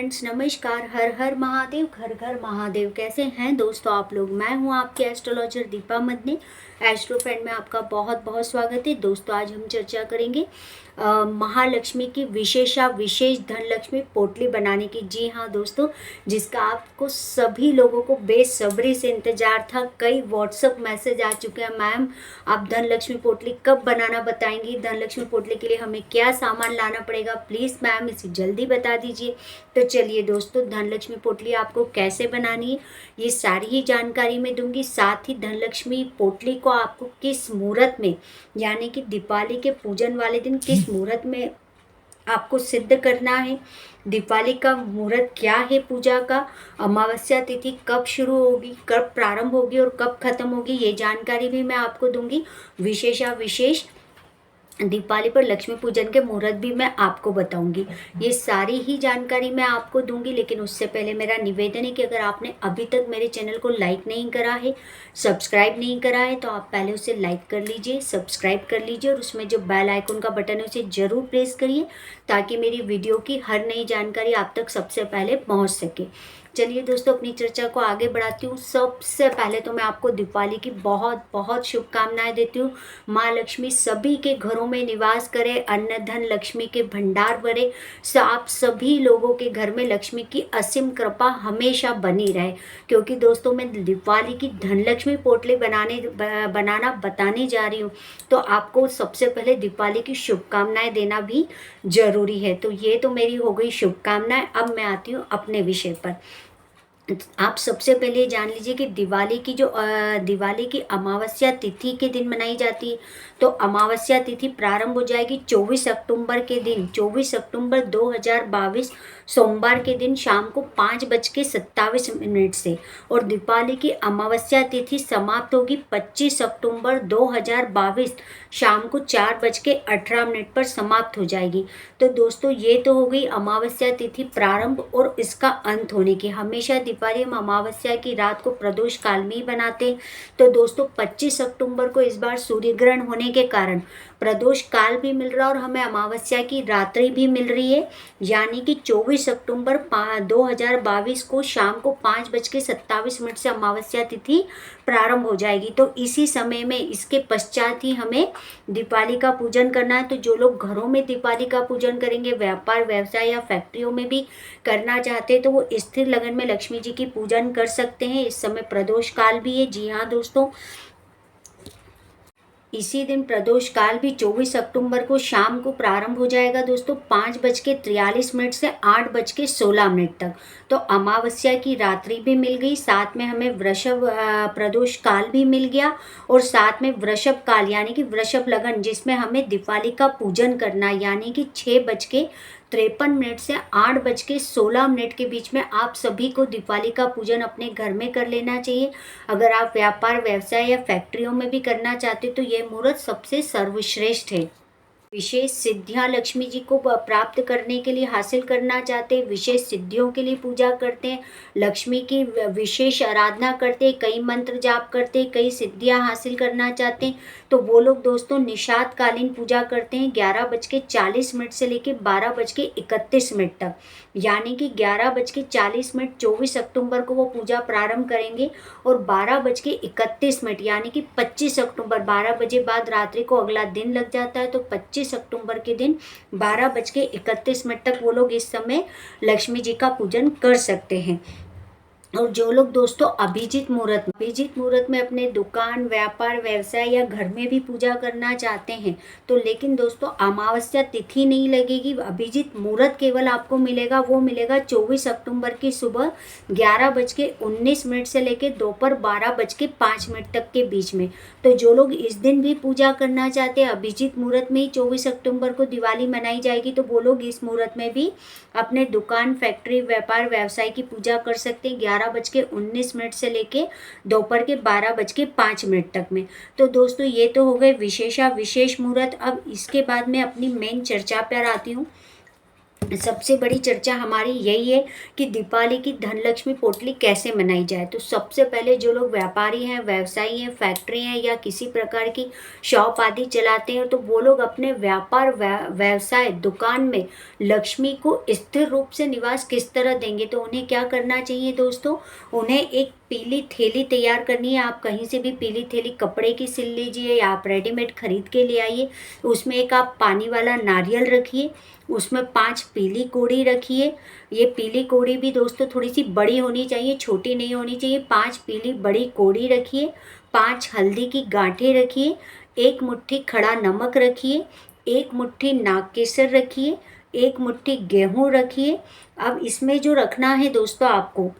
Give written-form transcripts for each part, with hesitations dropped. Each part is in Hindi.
फ्रेंड्स, नमस्कार। हर हर महादेव, घर घर महादेव। कैसे हैं दोस्तों आप लोग? मैं हूं आपकी astrologer Deepa Madani. Astro friend में आपका बहुत बहुत स्वागत है। दोस्तों आज हम चर्चा करेंगे महालक्ष्मी की विशेष धन लक्ष्मी पोटली बनाने की। जी हाँ दोस्तों, जिसका आपको सभी लोगों को बेसब्री से इंतजार था। कई व्हाट्सएप मैसेज आ चुके हैं, मैम आप धन लक्ष्मी पोटली कब बनाना बताएंगी, धन लक्ष्मी पोटली के लिए हमें क्या सामान लाना पड़ेगा, प्लीज़ मैम इसे जल्दी बता दीजिए। तो चलिए दोस्तों, धन लक्ष्मी पोटली आपको कैसे बनानी है ये सारी ही जानकारी मैं दूंगी। साथ ही धन लक्ष्मी पोटली को आपको किस मुहूर्त में, यानी कि दीपावली के पूजन वाले दिन किस मुहूर्त में आपको सिद्ध करना है, दीपावली का मुहूर्त क्या है पूजा का, अमावस्या तिथि कब शुरू होगी, कब प्रारंभ होगी और कब खत्म होगी, ये जानकारी भी मैं आपको दूंगी। विशेष दीपावली पर लक्ष्मी पूजन के मुहूर्त भी मैं आपको बताऊंगी। ये सारी ही जानकारी मैं आपको दूंगी। लेकिन उससे पहले मेरा निवेदन है कि अगर आपने अभी तक मेरे चैनल को लाइक नहीं करा है, सब्सक्राइब नहीं करा है, तो आप पहले उसे लाइक कर लीजिए, सब्सक्राइब कर लीजिए और उसमें जो बेल आइकन का बटन है उसे ज़रूर प्रेस करिए ताकि मेरी वीडियो की हर नई जानकारी आप तक सबसे पहले पहुँच सके। चलिए दोस्तों, अपनी चर्चा को आगे बढ़ाती हूँ। सबसे पहले तो मैं आपको दीपावली की बहुत बहुत शुभकामनाएं देती हूँ। माँ लक्ष्मी सभी के घरों में निवास करे, अन्न धन लक्ष्मी के भंडार भरे, आप सभी लोगों के घर में लक्ष्मी की असीम कृपा हमेशा बनी रहे। क्योंकि दोस्तों मैं दीपावली की धन लक्ष्मी पोटली बनाना बताने जा रही हूँ, तो आपको सबसे पहले दीपावली की शुभकामनाएं देना भी जरूरी है। तो ये तो मेरी हो गई शुभकामनाएं। अब मैं आती हूँ अपने विषय पर। आप सबसे पहले जान लीजिए कि दिवाली की अमावस्या तिथि के दिन मनाई जाती है। तो अमावस्या तिथि प्रारंभ हो जाएगी 24 अक्टूबर के दिन, 24 अक्टूबर 2022 सोमवार के दिन शाम को 5:27 से। और दीपावली की अमावस्या तिथि समाप्त होगी 25 अक्टूबर 2022 शाम को 4:18 पर समाप्त हो जाएगी। तो दोस्तों ये तो हो गई अमावस्या तिथि प्रारंभ और इसका अंत होने की। हमेशा दीपावली हम अमावस्या की रात को प्रदोष काल में ही बनाते हैं। तो दोस्तों 25 अक्टूबर को इस बार सूर्य ग्रहण होने के कारण प्रदोष काल भी मिल रहा है और हमें अमावस्या की रात्रि भी मिल रही है। यानी कि 24 अक्टूबर 2022 को शाम को 5:27 से अमावस्या तिथि प्रारंभ हो जाएगी। तो इसी समय में, इसके पश्चात ही हमें दीपावली का पूजन करना है। तो जो लोग घरों में दीपावली का पूजन करेंगे, व्यापार व्यवसाय या फैक्ट्रियों में भी करना चाहते हैं, तो वो स्थिर लगन में लक्ष्मी जी की पूजन कर सकते हैं। इस समय प्रदोष काल भी है। जी हाँ दोस्तों, इसी दिन प्रदोष काल भी 24 अक्टूबर को शाम को प्रारंभ हो जाएगा दोस्तों 5:43 से 8:16 तक। तो अमावस्या की रात्रि भी मिल गई, साथ में हमें वृषभ प्रदोष काल भी मिल गया और साथ में वृषभ काल यानी कि वृषभ लगन, जिसमें हमें दीपावली का पूजन करना, यानी कि 6:53 से 8:16 के बीच में आप सभी को दीपावली का पूजन अपने घर में कर लेना चाहिए। अगर आप व्यापार व्यवसाय या फैक्ट्रियों में भी करना चाहते तो ये मुहूर्त सबसे सर्वश्रेष्ठ है। विशेष सिद्धियां लक्ष्मी जी को प्राप्त करने के लिए हासिल करना चाहते हैं, विशेष सिद्धियों के लिए पूजा करते हैं, लक्ष्मी की विशेष आराधना करते हैं, कई मंत्र जाप करते हैं, कई सिद्धियां हासिल करना चाहते हैं, तो वो लोग दोस्तों निशात कालीन पूजा करते हैं 11:40 से लेकर 12:31 तक। यानी कि 11:40 24 अक्टूबर को वो पूजा प्रारंभ करेंगे और 12:31 यानी कि 25 अक्टूबर 12 बजे बाद रात्रि को अगला दिन लग जाता है। तो 25 अक्टूबर के दिन 12:31 तक वो लोग इस समय लक्ष्मी जी का पूजन कर सकते हैं। और जो लोग दोस्तों अभिजीत मुहूर्त में अपने दुकान, व्यापार व्यवसाय या घर में भी पूजा करना चाहते हैं, तो लेकिन दोस्तों अमावस्या तिथि नहीं लगेगी, अभिजीत मुहूर्त केवल आपको मिलेगा, वो मिलेगा 24 अक्टूबर की सुबह 11:19 से लेकर दोपहर 12:05 तक के बीच में। तो जो लोग इस दिन भी पूजा करना चाहते हैं, अभिजीत मुहूर्त में ही 24 अक्टूबर को दिवाली मनाई जाएगी, तो वो लोग इस मुहूर्त में भी अपने दुकान, फैक्ट्री, व्यापार व्यवसाय की पूजा कर सकते हैं 11:19 से लेके दोपहर के 12:05 तक में। तो दोस्तों ये तो हो गए विशेष मुहूर्त। अब इसके बाद मैं अपनी मेन चर्चा पर आती हूँ। सबसे बड़ी चर्चा हमारी यही है कि दीपावली की धनलक्ष्मी पोटली कैसे मनाई जाए। तो सबसे पहले जो लोग व्यापारी हैं, व्यवसायी हैं, फैक्ट्री हैं या किसी प्रकार की शॉप आदि चलाते हैं, तो वो लोग अपने व्यापार व्यवसाय दुकान में लक्ष्मी को स्थिर रूप से निवास किस तरह देंगे। तो उन्हें क्या करना चाहिए दोस्तों, उन्हें एक पीली थैली तैयार करनी है। आप कहीं से भी पीली थैली कपड़े की सिल लीजिए या आप रेडीमेड खरीद के ले आइए। उसमें एक आप पानी वाला नारियल रखिए, उसमें 5 पीली कोड़ी रखिए। ये पीली कोड़ी भी दोस्तों थोड़ी सी बड़ी होनी चाहिए, छोटी नहीं होनी चाहिए। 5 पीली बड़ी कोड़ी रखिए, 5 हल्दी की गांठें रखिए, 1 मुट्ठी खड़ा नमक रखिए, 1 मुट्ठी नागकेसर रखिए, 1 मुट्ठी गेहूं रखिए। अब इसमें जो रखना है दोस्तों आपको,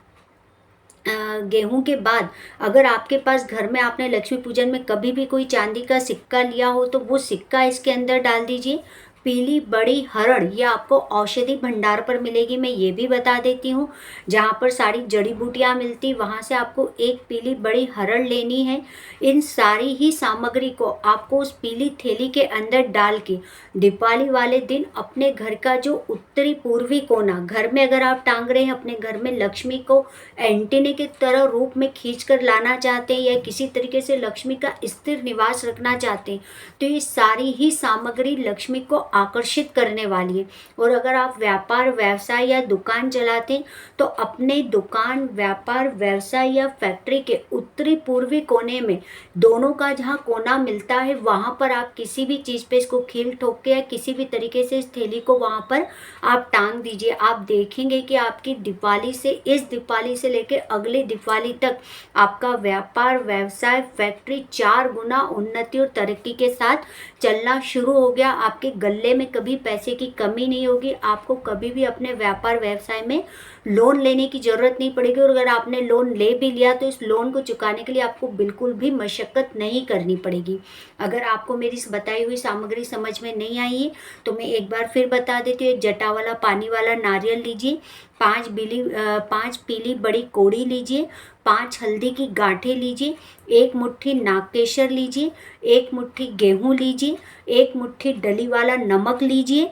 गेहूं के बाद अगर आपके पास घर में आपने लक्ष्मी पूजन में कभी भी कोई चांदी का सिक्का लिया हो तो वो सिक्का इसके अंदर डाल दीजिए। पीली बड़ी हरड़ ये आपको औषधि भंडार पर मिलेगी, मैं ये भी बता देती हूँ। जहाँ पर सारी जड़ी बूटियाँ मिलती वहाँ से आपको एक पीली बड़ी हरड़ लेनी है। इन सारी ही सामग्री को आपको उस पीली थैली के अंदर डाल के दीपावली वाले दिन अपने घर का जो उत्तरी पूर्वी कोना, घर में अगर आप टांग रहे हैं अपने घर में लक्ष्मी को एंटीने की तरह रूप में खींच कर लाना चाहते हैं या किसी तरीके से लक्ष्मी का स्थिर निवास रखना चाहते हैं, तो ये सारी ही सामग्री लक्ष्मी को आकर्षित करने वाली है। और अगर आप व्यापार व्यवसाय या दुकान चलाते हैं तो अपने दुकान व्यापार व्यवसाय या फैक्ट्री के उत्तरी पूर्वी कोने में दोनों का जहाँ कोना मिलता है वहाँ पर आप किसी भी चीज़ पे इसको खील ठोक के या किसी भी तरीके से इस थैली को वहाँ पर आप टांग दीजिए। आप देखेंगे कि आपकी दिवाली से, इस दिवाली से लेकर अगली दिवाली तक आपका व्यापार व्यवसाय फैक्ट्री 4 गुना उन्नति और तरक्की के साथ चलना शुरू हो गया। आपके गले में कभी पैसे की कमी नहीं होगी। आपको कभी भी अपने व्यापार व्यवसाय में लोन लेने की ज़रूरत नहीं पड़ेगी। और अगर आपने लोन ले भी लिया तो इस लोन को चुकाने के लिए आपको बिल्कुल भी मशक्क़त नहीं करनी पड़ेगी। अगर आपको मेरी इस बताई हुई सामग्री समझ में नहीं आई है तो मैं एक बार फिर बता देती हूँ। एक जटा वाला पानी वाला नारियल लीजिए, 5 पीली बड़ी कोड़ी लीजिए, 5 हल्दी की गांठें लीजिए, 1 मुट्ठी नागकेसर लीजिए, 1 मुट्ठी गेहूं लीजिए, 1 मुट्ठी डली वाला नमक लीजिए।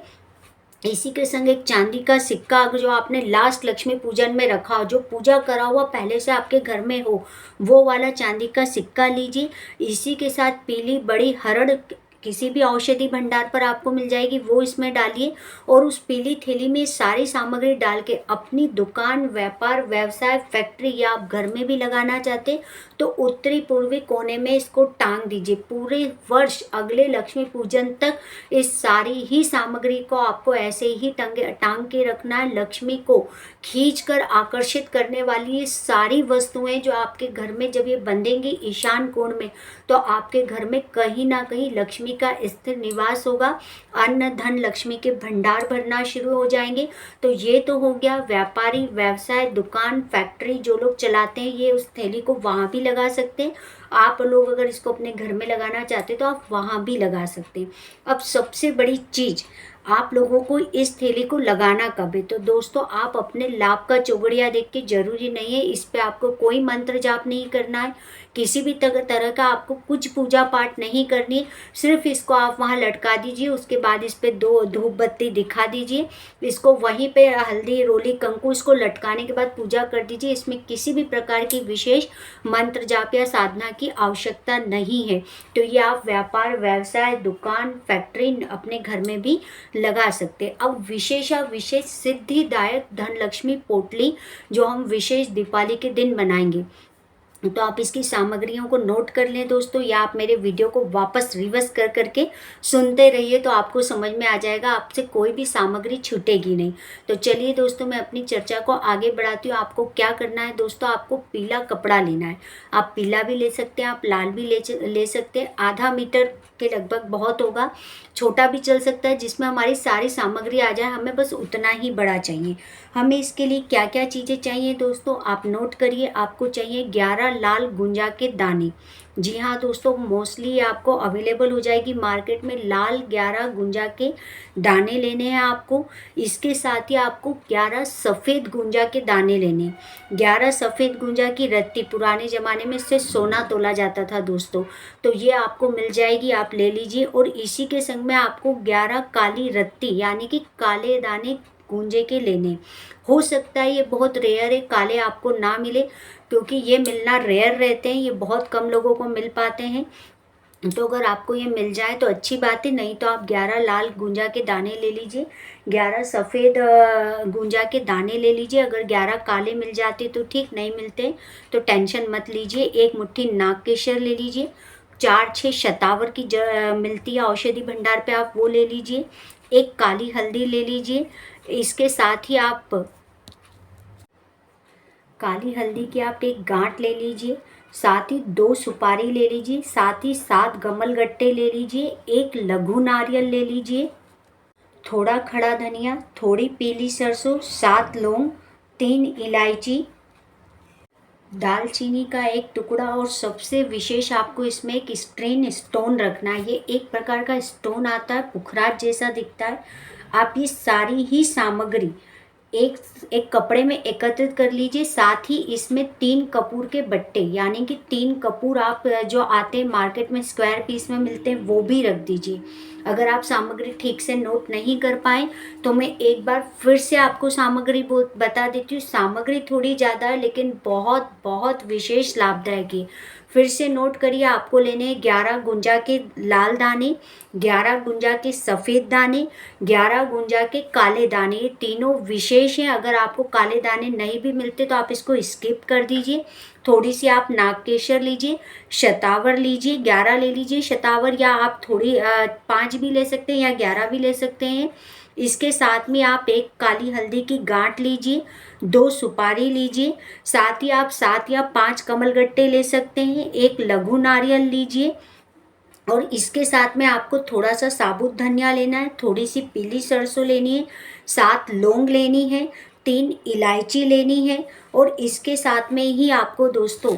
इसी के संग एक चांदी का सिक्का जो आपने लास्ट लक्ष्मी पूजन में रखा हो, जो पूजा करा हुआ पहले से आपके घर में हो, वो वाला चांदी का सिक्का लीजिए। इसी के साथ पीली बड़ी हरड़ किसी भी औषधि भंडार पर आपको मिल जाएगी, वो इसमें डालिए। और उस पीली थैली में सारी सामग्री डाल के अपनी दुकान व्यापार व्यवसाय फैक्ट्री या आप घर में भी लगाना चाहते तो उत्तरी पूर्वी कोने में इसको टांग दीजिए। पूरे वर्ष अगले लक्ष्मी पूजन तक इस सारी ही सामग्री को आपको ऐसे ही टांग के रखना है। लक्ष्मी को खींच कर आकर्षित करने वाली ये सारी वस्तुएं जो आपके घर में जब ये बंधेंगी ईशान कोण में, तो आपके घर में कहीं ना कहीं लक्ष्मी का स्थिर निवास होगा। अन्न धन लक्ष्मी के भंडार भरना शुरू हो जाएंगे। तो ये तो हो गया व्यापारी व्यवसाय दुकान फैक्ट्री जो लोग चलाते हैं, ये उस थैली को वहाँ भी लगा सकते हैं। आप लोग अगर इसको अपने घर में लगाना चाहते हैं तो आप वहाँ भी लगा सकते हैं। अब सबसे बड़ी चीज़, आप लोगों को इस थैली को लगाना कब है, तो दोस्तों आप अपने लाभ का चौगड़िया देख के, जरूरी नहीं है इस पे आपको कोई मंत्र जाप नहीं करना है, किसी भी तरह का आपको कुछ पूजा पाठ नहीं करनी है। सिर्फ इसको आप वहाँ लटका दीजिए, उसके बाद इस पे 2 धूप बत्ती दिखा दीजिए, इसको वहीं पे हल्दी रोली कंकु इसको लटकाने के बाद पूजा कर दीजिए। इसमें किसी भी प्रकार की विशेष मंत्र जाप या साधना की आवश्यकता नहीं है। तो ये आप व्यापार व्यवसाय दुकान फैक्ट्री अपने घर में भी लगा सकते हैं। अब विशेष सिद्धिदायक धनलक्ष्मी पोटली जो हम विशेष दीपावली के दिन बनाएंगे, तो आप इसकी सामग्रियों को नोट कर लें दोस्तों, या आप मेरे वीडियो को वापस रिवर्स कर करके सुनते रहिए तो आपको समझ में आ जाएगा, आपसे कोई भी सामग्री छूटेगी नहीं। तो चलिए दोस्तों मैं अपनी चर्चा को आगे बढ़ाती हूँ। आपको क्या करना है दोस्तों, आपको पीला कपड़ा लेना है। आप पीला भी ले सकते हैं, आप लाल भी ले सकते हैं। आधा मीटर के लगभग बहुत होगा, छोटा भी चल सकता है, जिसमें हमारी सारी सामग्री आ जाए। हमें बस उतना ही बड़ा चाहिए। हमें इसके लिए क्या क्या चीज़ें चाहिए दोस्तों, आप नोट करिए। आपको चाहिए 11 लाल गुंजा के दाने। जी हाँ दोस्तों, मोस्टली आपको अवेलेबल हो जाएगी मार्केट में। लाल 11 गुंजा के दाने लेने हैं आपको। इसके साथ ही आपको 11 सफ़ेद गुंजा के दाने लेने हैं। 11 सफ़ेद गुंजा की रत्ती, पुराने ज़माने में इससे सोना तोला जाता था दोस्तों, तो ये आपको मिल जाएगी, आप ले लीजिए। और इसी के संग में आपको 11 काली रत्ती यानी कि काले दाने गूंजे के लेने। हो सकता है ये बहुत रेयर है, काले आपको ना मिले, क्योंकि ये मिलना रेयर रहते हैं, ये बहुत कम लोगों को मिल पाते हैं। तो अगर आपको ये मिल जाए तो अच्छी बात है, नहीं तो आप 11 लाल गुंजा के दाने ले लीजिए, 11 सफ़ेद गुंजा के दाने ले लीजिए। अगर 11 काले मिल जाते तो ठीक, नहीं मिलते तो टेंशन मत लीजिए। एक मुट्ठी नागकेशर ले लीजिए, 4-6 शतावर की मिलती है औषधि भंडार पे, आप वो ले लीजिए। एक काली हल्दी ले लीजिए। इसके साथ ही आप काली हल्दी की आप एक गांठ ले लीजिए, साथ ही 2 सुपारी ले लीजिए, साथ ही 7 गमलगट्टे ले लीजिए, एक लघु नारियल ले लीजिए, थोड़ा खड़ा धनिया, थोड़ी पीली सरसों, 7 लौंग, 3 इलायची, दालचीनी का एक टुकड़ा, और सबसे विशेष आपको इसमें एक स्ट्रेन स्टोन रखना है। ये एक प्रकार का स्टोन आता है, पुखराज जैसा दिखता है। आप ये सारी ही सामग्री एक एक कपड़े में एकत्रित कर लीजिए। साथ ही इसमें 3 कपूर के बट्टे, यानी कि 3 कपूर आप जो आते हैं मार्केट में स्क्वायर पीस में मिलते हैं, वो भी रख दीजिए। अगर आप सामग्री ठीक से नोट नहीं कर पाए तो मैं एक बार फिर से आपको सामग्री बता देती हूँ। सामग्री थोड़ी ज़्यादा है लेकिन बहुत बहुत विशेष लाभदायक है। फिर से नोट करिए, आपको लेने हैं 11 गुंजा के लाल दाने, 11 गुंजा के सफ़ेद दाने, 11 गुंजा के काले दाने। ये तीनों विशेष हैं। अगर आपको काले दाने नहीं भी मिलते तो आप इसको स्किप कर दीजिए। थोड़ी सी आप नागकेशर लीजिए, शतावर लीजिए, 11 ले लीजिए शतावर, या आप थोड़ी 5 भी ले सकते हैं या 11 भी ले सकते हैं। इसके साथ में आप एक काली हल्दी की गांठ लीजिए, 2 सुपारी लीजिए, साथ ही आप 7 या 5 कमलगट्टे ले सकते हैं, एक लघु नारियल लीजिए, और इसके साथ में आपको थोड़ा सा साबुत धनिया लेना है, थोड़ी सी पीली सरसों लेनी है, 7 लौंग लेनी है, 3 इलायची लेनी है, और इसके साथ में ही आपको दोस्तों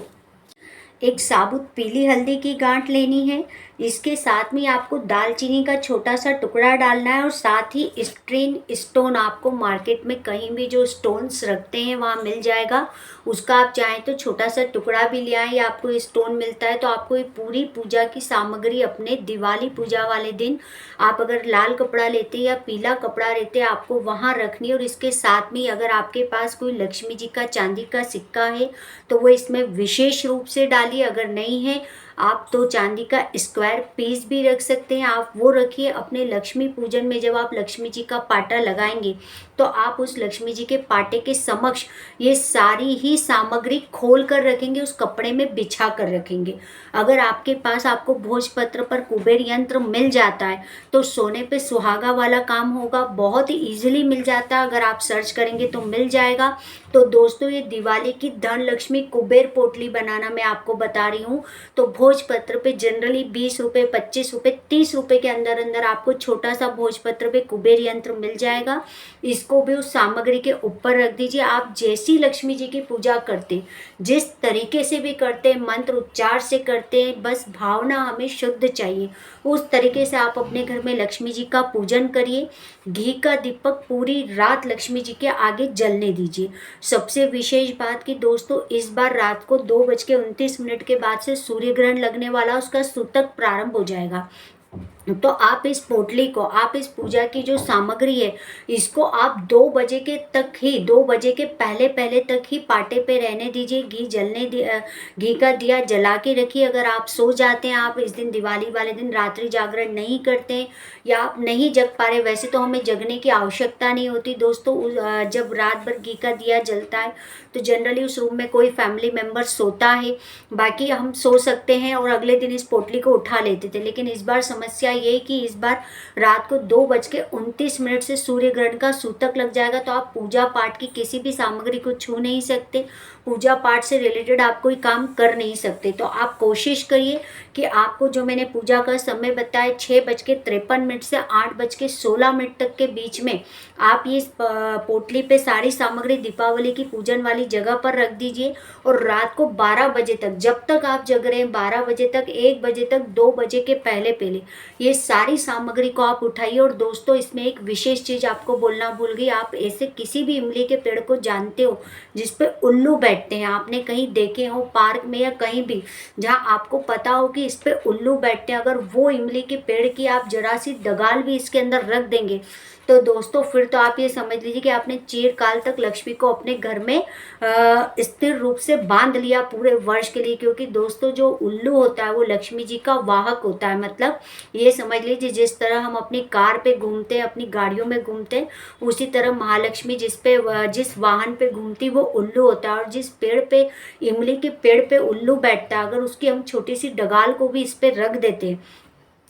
एक साबुत पीली हल्दी की गांठ लेनी है। इसके साथ में आपको दालचीनी का छोटा सा टुकड़ा डालना है, और साथ ही स्ट्रेन स्टोन आपको मार्केट में कहीं भी जो स्टोन्स रखते हैं वहाँ मिल जाएगा। उसका आप चाहें तो छोटा सा टुकड़ा भी ले आए, या आपको स्टोन मिलता है तो आपको ये पूरी पूजा की सामग्री अपने दिवाली पूजा वाले दिन, आप अगर लाल कपड़ा लेते या पीला कपड़ा लेते, आपको वहाँ रखनी है। और इसके साथ में अगर आपके पास कोई लक्ष्मी जी का चांदी का सिक्का है तो वो इसमें विशेष रूप से डालिए। अगर नहीं है आप तो चांदी का स्क्वायर पीस भी रख सकते हैं, आप वो रखिए। अपने लक्ष्मी पूजन में जब आप लक्ष्मी जी का पाटा लगाएंगे तो आप उस लक्ष्मी जी के पाटे के समक्ष ये सारी ही सामग्री खोल कर रखेंगे, उस कपड़े में बिछा कर रखेंगे। अगर आपके पास आपको भोजपत्र पर कुबेर यंत्र मिल जाता है तो सोने पे सुहागा वाला काम होगा, बहुत ही ईजिली मिल जाता है। अगर आप सर्च करेंगे तो मिल जाएगा। तो दोस्तों ये दिवाली की धन लक्ष्मी कुबेर पोटली बनाना मैं आपको बता रही हूँ। तो भोजपत्र पे जनरली 20 रुपये, 25 रुपये, 30 रुपये के अंदर अंदर आपको छोटा सा भोजपत्र पे कुबेर यंत्र मिल जाएगा। इसको भी उस सामग्री के ऊपर रख दीजिए। आप जैसी लक्ष्मी जी की पूजा करते, जिस तरीके से भी करते, मंत्र उच्चार से करते हैं, बस भावना हमें शुद्ध चाहिए, उस तरीके से आप अपने घर में लक्ष्मी जी का पूजन करिए। घी का दीपक पूरी रात लक्ष्मी जी के आगे जलने दीजिए। सबसे विशेष बात कि दोस्तों इस बार रात को 2:29 के बाद से सूर्य ग्रहण लगने वाला, उसका सूतक प्रारंभ हो जाएगा। तो आप इस पोटली को, आप इस पूजा की जो सामग्री है, इसको आप 2 बजे के तक ही, 2 बजे के पहले पहले तक ही पाटे पे रहने दीजिए। घी का दिया जला के रखिए। अगर आप सो जाते हैं, आप इस दिन दिवाली वाले दिन रात्रि जागरण नहीं करते या आप नहीं जग पा रहे, वैसे तो हमें जगने की आवश्यकता नहीं होती दोस्तों। जब रात भर घी का दिया जलता है तो जनरली उस रूम में कोई फैमिली मेम्बर सोता है, बाकी हम सो सकते हैं और अगले दिन इस पोटली को उठा लेते थे। लेकिन इस बार समस्या ये कि इस बार रात को 2:29 से सूर्य ग्रहण का सूतक लग जाएगा, तो आप पूजा पाठ की किसी भी सामग्री को छू नहीं सकते, पूजा पाठ से रिलेटेड आप कोई काम कर नहीं सकते। तो आप कोशिश करिए कि आपको जो मैंने पूजा का समय बताया 6:53 से 8:16 तक के बीच में आप ये पोटली पे सारी सामग्री दीपावली की पूजन वाली जगह पर रख दीजिए। और रात को 12 बजे तक, जब तक आप जग रहे हैं, 12 बजे तक, 1 बजे तक, 2 बजे के पहले पहले ये सारी सामग्री को आप उठाइए। और दोस्तों इसमें एक विशेष चीज़ आपको बोलना भूल गई, आप ऐसे किसी भी इमली के पेड़ को जानते हो जिस पे उल्लू बैठते हैं, आपने कहीं देखे हो पार्क में या कहीं भी जहां आपको पता हो कि इस पे उल्लू बैठते हैं, अगर वो इमली के पेड़ की आप जरा सी दगाल भी इसके अंदर रख देंगे तो दोस्तों फिर तो आप ये समझ लीजिए कि आपने चिरकाल तक लक्ष्मी को अपने घर में स्थिर रूप से बांध लिया पूरे वर्ष के लिए। क्योंकि दोस्तों जो उल्लू होता है वो लक्ष्मी जी का वाहक होता है। मतलब ये समझ लीजिए जिस तरह हम अपनी कार पे घूमते हैं, अपनी गाड़ियों में घूमते हैं, उसी तरह महालक्ष्मी जिस वाहन पे घूमती वो उल्लू होता है। और जिस पेड़ पे, इमली के पेड़ पे उल्लू बैठता है, अगर उसकी हम छोटी सी डगाल को भी इस पे रख देते हैं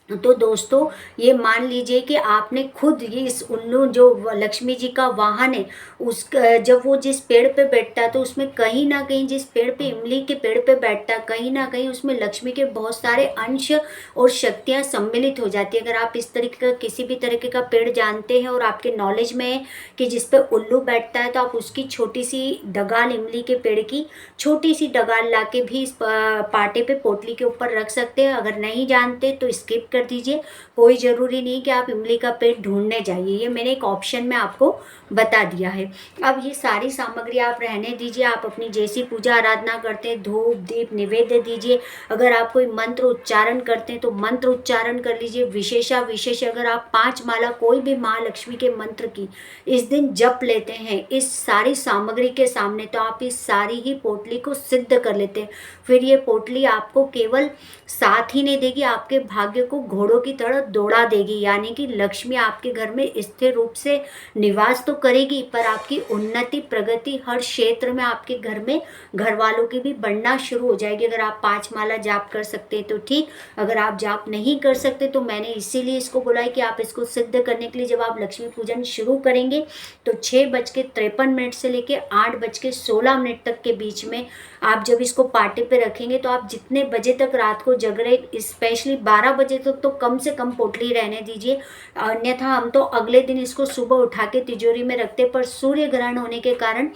तो दोस्तों ये मान लीजिए कि आपने खुद ये इस उल्लू जो लक्ष्मी जी का वाहन है, उस जब वो जिस पेड़ पे बैठता है तो उसमें कहीं ना कहीं, जिस पेड़ पे, इमली के पेड़ पे बैठता है, कहीं ना कहीं उसमें लक्ष्मी के बहुत सारे अंश और शक्तियां सम्मिलित हो जाती है। अगर आप इस तरीके का किसी भी तरीके का पेड़ जानते हैं और आपके नॉलेज में है कि जिस पे उल्लू बैठता है, तो आप उसकी छोटी सी डगाल, इमली के पेड़ की छोटी सी डगाल ला के भी इस पाटे पे, पोटली के ऊपर रख सकते हैं। अगर नहीं जानते तो स्किप कर दीजिए, कोई ज़रूरी नहीं कि आप इमली का पेड़ ढूंढने जाइए, ये मैंने एक ऑप्शन में आपको बता दिया है। अब ये सारी सामग्री आप रहने दीजिए, आप अपनी जैसी पूजा आराधना करते हैं, धूप दीप निवेद्य दीजिए। अगर आप कोई मंत्र उच्चारण करते हैं तो मंत्र उच्चारण कर लीजिए। विशेष अगर आप 5 माला कोई भी महालक्ष्मी के मंत्र की इस दिन जप लेते हैं इस सारी सामग्री के सामने, तो आप इस सारी ही पोटली को सिद्ध कर लेते हैं। फिर ये पोटली आपको केवल साथ ही नहीं देगी, आपके भाग्य को घोड़ों की तरह दौड़ा देगी। यानी कि लक्ष्मी आपके घर में स्थिर रूप से निवास तो करेगी, पर आपकी उन्नति, प्रगति हर क्षेत्र में आपके घर में घर वालों की भी बढ़ना शुरू हो जाएगी। अगर आप 5 माला जाप कर सकते हैं तो ठीक, अगर आप जाप नहीं कर सकते तो मैंने इसीलिए इसको बोला है कि आप इसको सिद्ध करने के लिए जब आप लक्ष्मी पूजन शुरू करेंगे तो 6:53 से लेकर 8:16 तक के बीच में आप जब इसको पाटे पे रखेंगे तो आप जितने बजे तक रात को जग रहे, स्पेशली 12 बजे तक तो कम से कम पोटली रहने दीजिए। अन्यथा हम तो अगले दिन इसको सुबह उठा के तिजोरी में रखते, पर सूर्य ग्रहण होने के कारण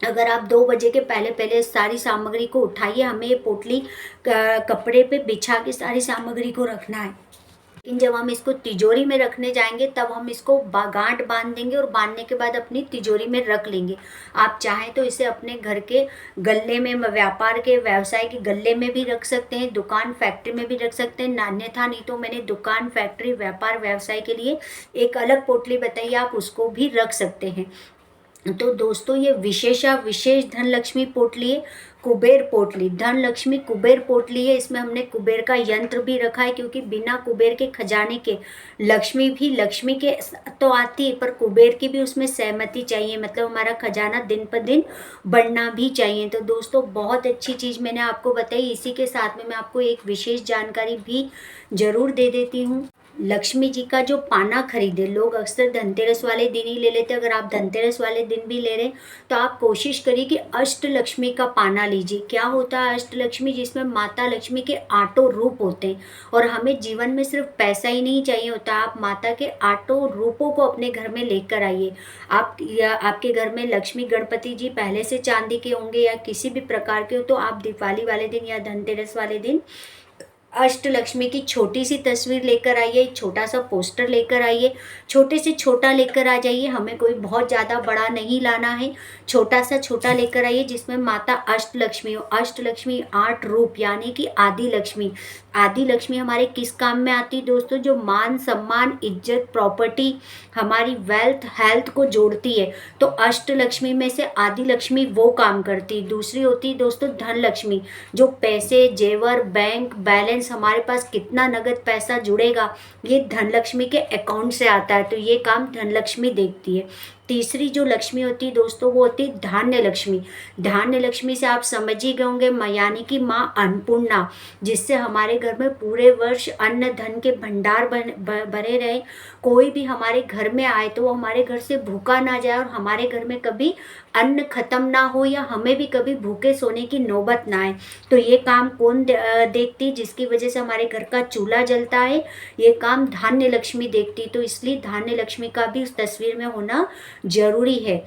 अगर आप 2 बजे के पहले पहले सारी सामग्री को उठाइए। हमें ये पोटली कपड़े पे बिछा के सारी सामग्री को रखना है। लेकिन जब हम इसको तिजोरी में रखने जाएंगे तब हम इसको गांठ बांध देंगे और बांधने के बाद अपनी तिजोरी में रख लेंगे। आप चाहें तो इसे अपने घर के गल्ले में, व्यापार के, व्यवसाय के गल्ले में भी रख सकते हैं, दुकान फैक्ट्री में भी रख सकते हैं। अन्यथा नहीं तो मैंने दुकान, फैक्ट्री, व्यापार, व्यवसाय के लिए एक अलग पोटली बताई, आप उसको भी रख सकते हैं। तो दोस्तों ये विशेष धन लक्ष्मी पोटली है, कुबेर पोटली, धन लक्ष्मी कुबेर पोटली है। इसमें हमने कुबेर का यंत्र भी रखा है, क्योंकि बिना कुबेर के खजाने के लक्ष्मी के तो आती है, पर कुबेर की भी उसमें सहमति चाहिए। मतलब हमारा खजाना दिन पर दिन बढ़ना भी चाहिए। तो दोस्तों बहुत अच्छी चीज़ मैंने आपको बताई। इसी के साथ में मैं आपको एक विशेष जानकारी भी जरूर दे देती हूँ। लक्ष्मी जी का जो पाना खरीदे, लोग अक्सर धनतेरस वाले दिन ही ले लेते हैं। अगर आप धनतेरस वाले दिन भी ले रहे हैं तो आप कोशिश करिए कि अष्टलक्ष्मी का पाना लीजिए। क्या होता है अष्टलक्ष्मी? जिसमें माता लक्ष्मी के 8 रूप होते हैं। और हमें जीवन में सिर्फ पैसा ही नहीं चाहिए होता, आप माता के 8 रूपों को अपने घर में लेकर आइए। आपके घर में लक्ष्मी गणपति जी पहले से चांदी के होंगे या किसी भी प्रकार के हो, तो आप दिवाली वाले दिन या धनतेरस वाले दिन अष्टलक्ष्मी की छोटी सी तस्वीर लेकर आइए, छोटा सा पोस्टर लेकर आइए, छोटे से छोटा लेकर आ जाइए। हमें कोई बहुत ज़्यादा बड़ा नहीं लाना है, छोटा सा छोटा लेकर आइए जिसमें माता अष्टलक्ष्मी हो। अष्टलक्ष्मी 8 रूप, यानी कि आदि लक्ष्मी। आदि लक्ष्मी हमारे किस काम में आती है दोस्तों? जो मान, सम्मान, इज्जत, प्रॉपर्टी, हमारी वेल्थ, हेल्थ को जोड़ती है। तो अष्टलक्ष्मी में से आदि लक्ष्मी वो काम करती है। दूसरी होती है दोस्तों धन लक्ष्मी, जो पैसे, जेवर, बैंक बैलेंस, हमारे पास कितना नगद पैसा जुड़ेगा, ये धनलक्ष्मी के अकाउंट से आता है। तो ये काम धनलक्ष्मी देखती है। तीसरी जो लक्ष्मी होती है दोस्तों वो होती है धान्य लक्ष्मी। धान्य लक्ष्मी से आप समझ ही गए होंगे, यानी कि माँ अन्नपूर्णा, जिससे हमारे घर में पूरे वर्ष अन्न धन के भंडार भरे रहे। कोई भी हमारे घर में आए तो वो हमारे घर से भूखा ना जाए और हमारे घर में कभी अन्न खत्म ना हो या हमें भी कभी भूखे सोने की नौबत ना आए। तो ये काम कौन देखती? जिसकी वजह से हमारे घर का चूल्हा जलता है, ये काम धान्य लक्ष्मी देखती। तो इसलिए धान्य लक्ष्मी का भी उस तस्वीर में होना जरूरी है।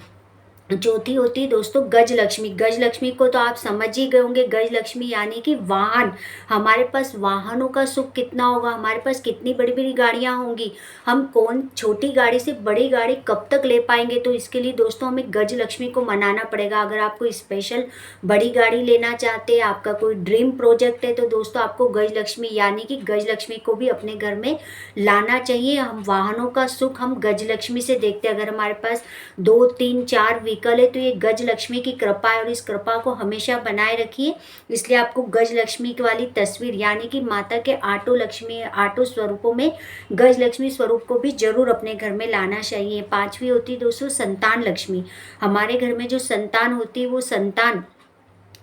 चौथी होती है दोस्तों गज लक्ष्मी। गज लक्ष्मी को तो आप समझ ही गए होंगे। गज लक्ष्मी यानी कि वाहन। हमारे पास वाहनों का सुख कितना होगा, हमारे पास कितनी बड़ी बड़ी गाड़ियां होंगी, हम कौन छोटी गाड़ी से बड़ी गाड़ी कब तक ले पाएंगे। तो इसके लिए दोस्तों हमें गज लक्ष्मी को मनाना पड़ेगा। अगर आप कोई स्पेशल बड़ी गाड़ी लेना चाहते हैं, आपका कोई ड्रीम प्रोजेक्ट है, तो दोस्तों आपको गज लक्ष्मी यानी कि गज लक्ष्मी को भी अपने घर में लाना चाहिए। हम वाहनों का सुख हम गज लक्ष्मी से देखते हैं। अगर हमारे पास 2 3 4 व्हीकल है तो ये गज लक्ष्मी की कृपा है, और इस कृपा को हमेशा बनाए रखिए। इसलिए आपको गज लक्ष्मी वाली तस्वीर यानी कि माता के आटो लक्ष्मी आटो स्वरूपों में गज लक्ष्मी स्वरूप को भी जरूर अपने घर में लाना चाहिए। पांचवी होती है दोस्तों संतान लक्ष्मी। हमारे घर में जो संतान होती है वो संतान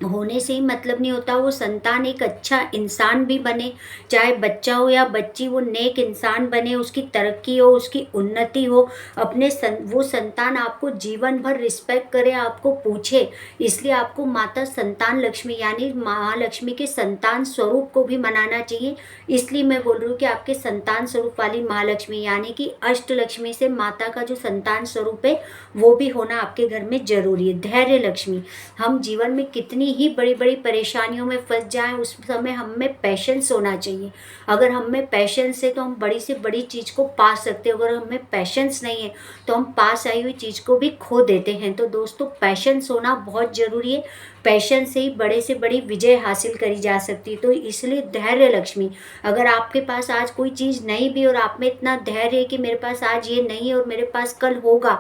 होने से ही मतलब नहीं होता, वो संतान एक अच्छा इंसान भी बने, चाहे बच्चा हो या बच्ची, वो नेक इंसान बने, उसकी तरक्की हो, उसकी उन्नति हो। वो संतान आपको जीवन भर रिस्पेक्ट करे, आपको पूछे। इसलिए आपको माता संतान लक्ष्मी यानी महालक्ष्मी के संतान स्वरूप को भी मनाना चाहिए। इसलिए मैं बोल रही हूँ कि आपके संतान स्वरूप वाली महालक्ष्मी यानी कि अष्ट लक्ष्मी से माता का जो संतान स्वरूप है वो भी होना आपके घर में जरूरी है। धैर्य लक्ष्मी। हम जीवन में कितनी ही बड़ी बड़ी परेशानियों में फंस जाएं, उस समय हम में पैशंस होना चाहिए। अगर हम में पैशंस है तो हम बड़ी से बड़ी चीज़ को पा सकते हैं। अगर हमें पैशंस नहीं है तो हम पास आई हुई चीज़ को भी खो देते हैं। तो दोस्तों पैशंस होना बहुत ज़रूरी है। पैशंस से ही बड़े से बड़ी विजय हासिल करी जा सकती है। तो इसलिए धैर्य लक्ष्मी। अगर आपके पास आज कोई चीज़ नहीं भी और आप में इतना धैर्य है कि मेरे पास आज ये नहीं है और मेरे पास कल होगा,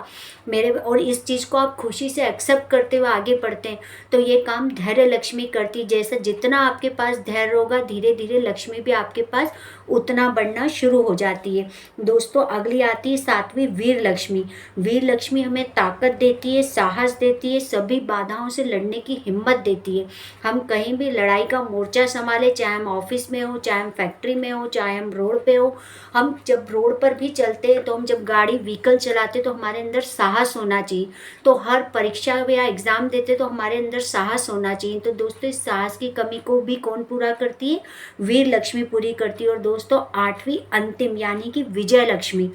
और इस चीज़ को आप खुशी से एक्सेप्ट करते हुए आगे बढ़ते हैं, तो ये काम धैर्य लक्ष्मी करती है। जैसे जितना आपके पास धैर्य होगा धीरे धीरे लक्ष्मी भी आपके पास उतना बढ़ना शुरू हो जाती है। दोस्तों अगली आती है सातवीं वीर लक्ष्मी। वीर लक्ष्मी हमें ताकत देती है, साहस देती है, सभी बाधाओं से लड़ने की हिम्मत देती है। हम कहीं भी लड़ाई का मोर्चा संभाले, चाहे हम ऑफिस में हो, चाहे हम फैक्ट्री में हो, चाहे हम रोड पे हो। हम जब रोड पर भी चलते हैं तो हम जब गाड़ी व्हीकल चलाते तो हमारे अंदर साहस होना चाहिए। तो हर परीक्षा या एग्जाम देते तो हमारे अंदर साहस होना चाहिए। तो दोस्तों इस साहस की कमी को भी कौन पूरा करती है? वीर लक्ष्मी पूरी करती है। और दोस्तों आठवीं अंतिम यानी कि विजय लक्ष्मी।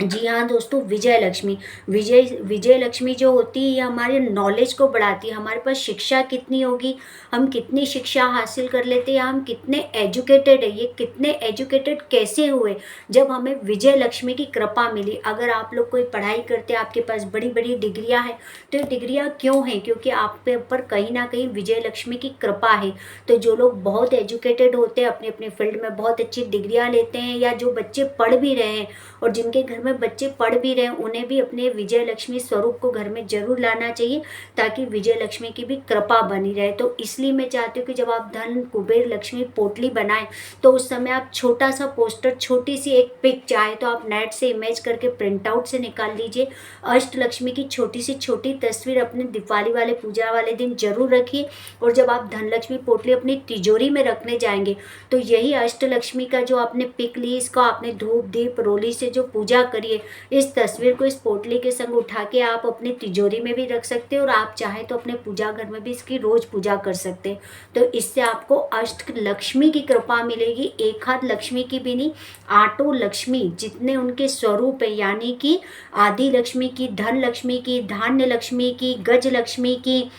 जी हाँ दोस्तों, विजय लक्ष्मी। विजय लक्ष्मी जो होती है ये हमारे नॉलेज को बढ़ाती है। हमारे पास शिक्षा कितनी होगी, हम कितनी शिक्षा हासिल कर लेते हैं, हम कितने एजुकेटेड है, ये कितने एजुकेटेड कैसे हुए, जब हमें विजय लक्ष्मी की कृपा मिली। अगर आप लोग कोई पढ़ाई करते हैं, आपके पास बड़ी बड़ी डिग्रियां हैं, तो ये डिग्रियां क्यों हैं? क्योंकि आप पे ऊपर कहीं ना कहीं विजय लक्ष्मी की कृपा है। तो जो लोग बहुत एजुकेटेड होते हैं, अपने अपने फील्ड में बहुत अच्छी डिग्रियां लेते हैं, या जो बच्चे पढ़ भी रहे हैं और जिनके घर में बच्चे पढ़ भी रहे हैं, उन्हें भी अपने विजय लक्ष्मी स्वरूप को घर में जरूर लाना चाहिए, ताकि विजय लक्ष्मी की भी कृपा बनी रहे। तो इसलिए मैं चाहती हूँ कि जब आप धन कुबेर लक्ष्मी पोटली बनाएं तो उस समय आप छोटा सा पोस्टर, छोटी सी एक पिक, चाहे तो आप नेट से इमेज करके प्रिंट आउट से निकाल लीजिए, अष्ट लक्ष्मी की छोटी सी छोटी तस्वीर अपने दिवाली वाले पूजा वाले दिन जरूर रखिए। और जब आप धन लक्ष्मी पोटली अपनी तिजोरी में रखने जाएंगे तो यही अष्ट लक्ष्मी का जो आपने पिक ली, इसको आपने धूप दीप रोली से जो पूजा करिए, इस तस्वीर को इस पोटली के संग उठा के आप अपनी तिजोरी में भी रख सकते हैं, और आप चाहे तो अपने पूजा घर में भी इसकी रोज पूजा कर सकते हैं। तो इससे आपको अष्ट लक्ष्मी की कृपा मिलेगी, एक हाथ लक्ष्मी की भी नहीं, आठों लक्ष्मी जितने उनके स्वरूप है, यानी कि आदि लक्ष्मी की, धन लक्ष्मी की, धान्य लक्ष्मी की, गज लक्ष्मी की,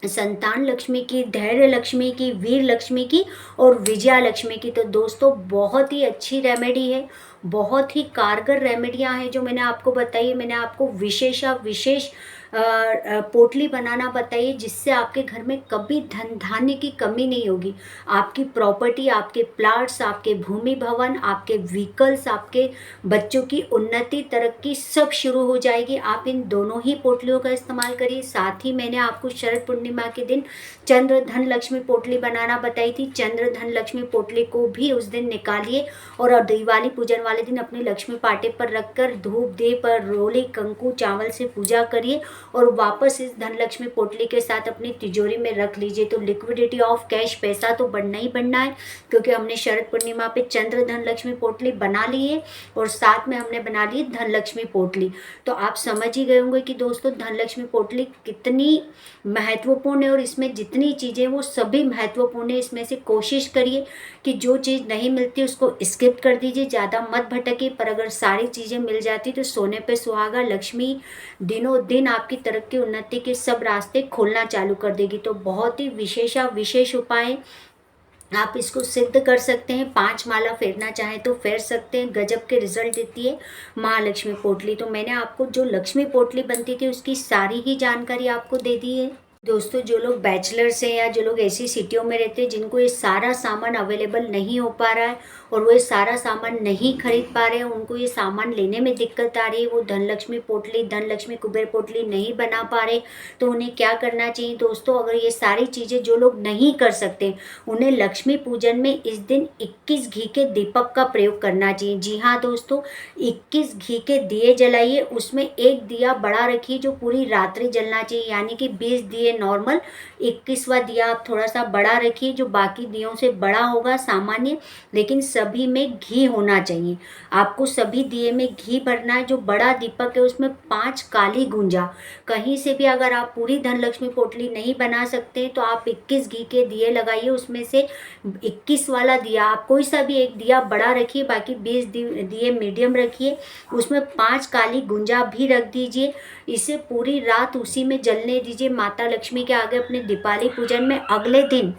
संतान लक्ष्मी की, धैर्य लक्ष्मी की, वीर लक्ष्मी की और विजया लक्ष्मी की। तो दोस्तों बहुत ही अच्छी रेमेडी है, बहुत ही कारगर रेमेडियां हैं जो मैंने आपको बताई। मैंने आपको विशेष पोटली बनाना बताइए, जिससे आपके घर में कभी धन धान्य की कमी नहीं होगी। आपकी प्रॉपर्टी, आपके प्लाट्स, आपके भूमि भवन, आपके व्हीकल्स, आपके बच्चों की उन्नति तरक्की सब शुरू हो जाएगी। आप इन दोनों ही पोटलियों का इस्तेमाल करिए। साथ ही मैंने आपको शरद पूर्णिमा के दिन चंद्र धन लक्ष्मी पोटली बनाना बताई थी। चंद्र धन लक्ष्मी पोटली को भी उस दिन निकालिए और दिवाली पूजन वाले दिन अपने लक्ष्मी पाटे पर रखकर धूप दीप रोली कंकु चावल से पूजा करिए और वापस इस धन लक्ष्मी पोटली के साथ अपनी तिजोरी में रख लीजिए। तो लिक्विडिटी ऑफ कैश, पैसा तो बढ़ना ही बढ़ना है, क्योंकि हमने शरद पूर्णिमा पे चंद्र धन लक्ष्मी पोटली बना ली है और साथ में हमने बना ली धन लक्ष्मी पोटली। तो आप समझ ही गए होंगे कि दोस्तों धन लक्ष्मी पोटली कितनी महत्वपूर्ण है, और इसमें जितनी चीज़ें वो सभी महत्वपूर्ण है। इसमें से कोशिश करिए कि जो चीज़ नहीं मिलती उसको स्किप कर दीजिए, ज़्यादा मत भटकिए। पर अगर सारी चीज़ें मिल जाती तो सोने पे सुहागा, लक्ष्मी दिनों दिन आपके आपकी तरक्की उन्नति के सब रास्ते खोलना चालू कर देगी। तो बहुत ही विशेष उपाय आप इसको सिद्ध कर सकते हैं। 5 माला फेरना चाहें तो फेर सकते हैं। गजब के रिजल्ट देती है महालक्ष्मी पोटली। तो मैंने आपको जो लक्ष्मी पोटली बनती थी उसकी सारी ही जानकारी आपको दे दी है। दोस्तों, जो लोग बैचलर्स हैं या जो लोग ऐसी सिटियों में रहते हैं जिनको ये सारा सामान अवेलेबल नहीं हो पा रहा है और वो ये सारा सामान नहीं खरीद पा रहे हैं, उनको ये सामान लेने में दिक्कत आ रही है, वो धनलक्ष्मी पोटली, धनलक्ष्मी कुबेर पोटली नहीं बना पा रहे, तो उन्हें क्या करना चाहिए दोस्तों? अगर ये सारी चीज़ें जो लोग नहीं कर सकते, उन्हें लक्ष्मी पूजन में इस दिन 21 घी के दीपक का प्रयोग करना चाहिए। जी हाँ दोस्तों, 21 घी के दिए जलाइए, उसमें एक दिया बड़ा रखिए जो पूरी रात्रि जलना चाहिए, यानी कि 20 दिए नॉर्मल, 21वां दिया आप थोड़ा सा बड़ा रखिए जो बाकी दियों से बड़ा होगा सामान्य, लेकिन सभी में घी होना चाहिए। आपको सभी दिए में घी भरना है। जो बड़ा दीपक है उसमें 5 काली गुंजा, कहीं से भी अगर आप पूरी धनलक्ष्मी पोटली नहीं बना सकते तो आप 21 घी के दिए लगाइए, उसमें से 21 वाला दिया आप कोई सा भी एक दिया बड़ा रखिए, बाकी 20 दिए मीडियम रखिए, उसमें 5 काली गुंजा भी रख दीजिए। इसे पूरी रात उसी में जलने दीजिए माता लक्ष्मी के आगे अपने दीपावली पूजन में। अगले दिन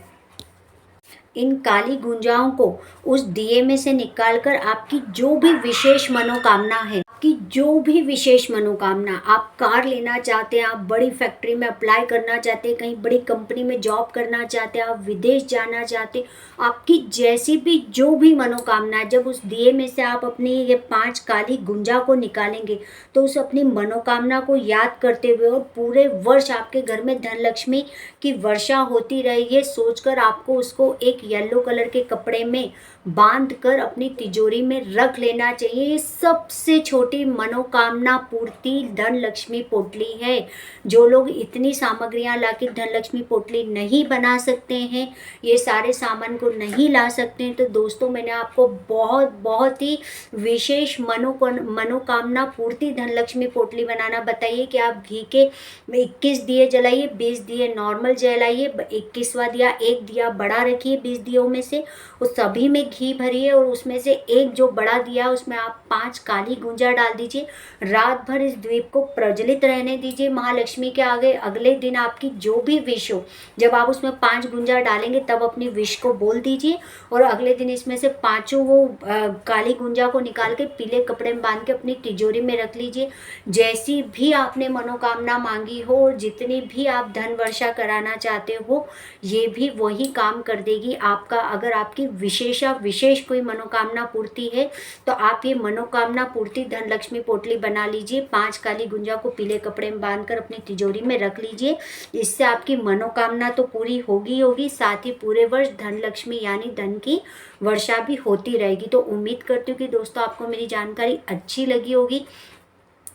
इन काली गुंजाओं को उस दिए में से निकालकर आपकी जो भी विशेष मनोकामना है, आपकी जो भी विशेष मनोकामना, आप कार लेना चाहते हैं, आप बड़ी फैक्ट्री में अप्लाई करना चाहते हैं, कहीं बड़ी कंपनी में जॉब करना चाहते हैं, आप विदेश जाना चाहते हैं, आपकी जैसी भी जो भी मनोकामना है, जब उस दिए में से आप अपनी ये 5 काली गुंजा को निकालेंगे तो उस अपनी मनोकामना को याद करते हुए और पूरे वर्ष आपके घर में धनलक्ष्मी की वर्षा होती रहे, ये सोचकर आपको उसको एक येलो कलर के कपड़े में बांध कर अपनी तिजोरी में रख लेना चाहिए। ये सबसे छोटी मनोकामना पूर्ति धनलक्ष्मी पोटली है। जो लोग इतनी सामग्रियां लाके धनलक्ष्मी पोटली नहीं बना सकते हैं, ये सारे सामान को नहीं ला सकते हैं, तो दोस्तों मैंने आपको बहुत ही विशेष मनोकामना पूर्ति धनलक्ष्मी पोटली बनाना बताइए कि आप घी के 21 दिए जलाइए, 20 दिए नॉर्मल जलाइए, 21वां दिया एक दिया बड़ा रखिए 20 दियों में से, उस सभी में घी भरिए और उसमें से एक जो बड़ा दिया उसमें आप 5 काली गुंजा डाल दीजिए। रात भर इस द्वीप को प्रज्वलित रहने दीजिए महालक्ष्मी के आगे। अगले दिन आपकी जो भी विश हो, जब आप उसमें 5 गुंजा डालेंगे तब अपनी विश को बोल दीजिए और अगले दिन इसमें से 5 वो काली गुंजा को निकाल के पीले कपड़े में बांध के अपनी तिजोरी में रख लीजिए। जैसी भी आपने मनोकामना मांगी हो और जितनी भी आप धन वर्षा कराना चाहते हो, ये भी वही काम कर देगी आपका। अगर आपकी विशेष कोई मनोकामना पूर्ति है तो आप ये मनोकामना पूर्ति धनलक्ष्मी पोटली बना लीजिए। 5 काली गुंजा को पीले कपड़े में बांधकर अपनी तिजोरी में रख लीजिए। इससे आपकी मनोकामना तो पूरी होगी, साथ ही पूरे वर्ष धनलक्ष्मी यानी धन की वर्षा भी होती रहेगी। तो उम्मीद करती हूँ कि दोस्तों आपको मेरी जानकारी अच्छी लगी होगी।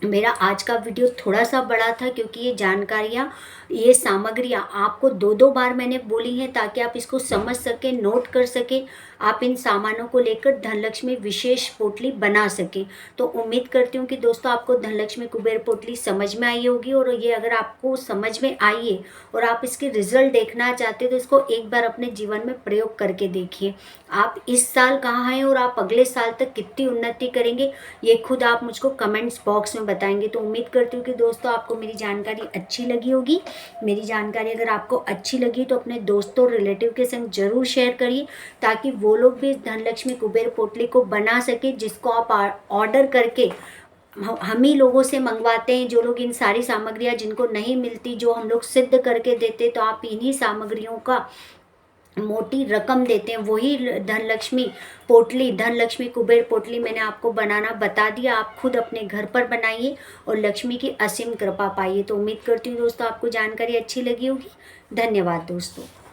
मेरा आज का वीडियो थोड़ा सा बड़ा था क्योंकि ये जानकारियाँ, ये सामग्रियाँ आपको 2 बार मैंने बोली हैं ताकि आप इसको समझ सकें, नोट कर सकें, आप इन सामानों को लेकर धनलक्ष्मी विशेष पोटली बना सकें। तो उम्मीद करती हूँ कि दोस्तों आपको धनलक्ष्मी कुबेर पोटली समझ में आई होगी, और ये अगर आपको समझ में आई है और आप इसके रिजल्ट देखना चाहते हैं तो इसको एक बार अपने जीवन में प्रयोग करके देखिए। आप इस साल कहाँ हैं और आप अगले साल तक कितनी उन्नति करेंगे, ये खुद आप मुझको कमेंट्स बॉक्स में बताएंगे। तो उम्मीद करती हूँ कि दोस्तों आपको मेरी जानकारी अच्छी लगी होगी। मेरी जानकारी अगर आपको अच्छी लगी तो अपने दोस्तों रिलेटिव के संग जरूर शेयर करिए ताकि वो लोग भी इस धनलक्ष्मी कुबेर पोटली को बना सके, जिसको आप ऑर्डर करके हम ही लोगों से मंगवाते हैं। जो लोग इन सारी सामग्रियाँ जिनको नहीं मिलती, जो हम लोग सिद्ध करके देते, तो आप इन्हीं सामग्रियों का मोटी रकम देते हैं। वही धनलक्ष्मी पोटली, धनलक्ष्मी कुबेर पोटली मैंने आपको बनाना बता दिया। आप खुद अपने घर पर बनाइए और लक्ष्मी की असीम कृपा पाइए। तो उम्मीद करती हूँ दोस्तों आपको जानकारी अच्छी लगी होगी। धन्यवाद दोस्तों।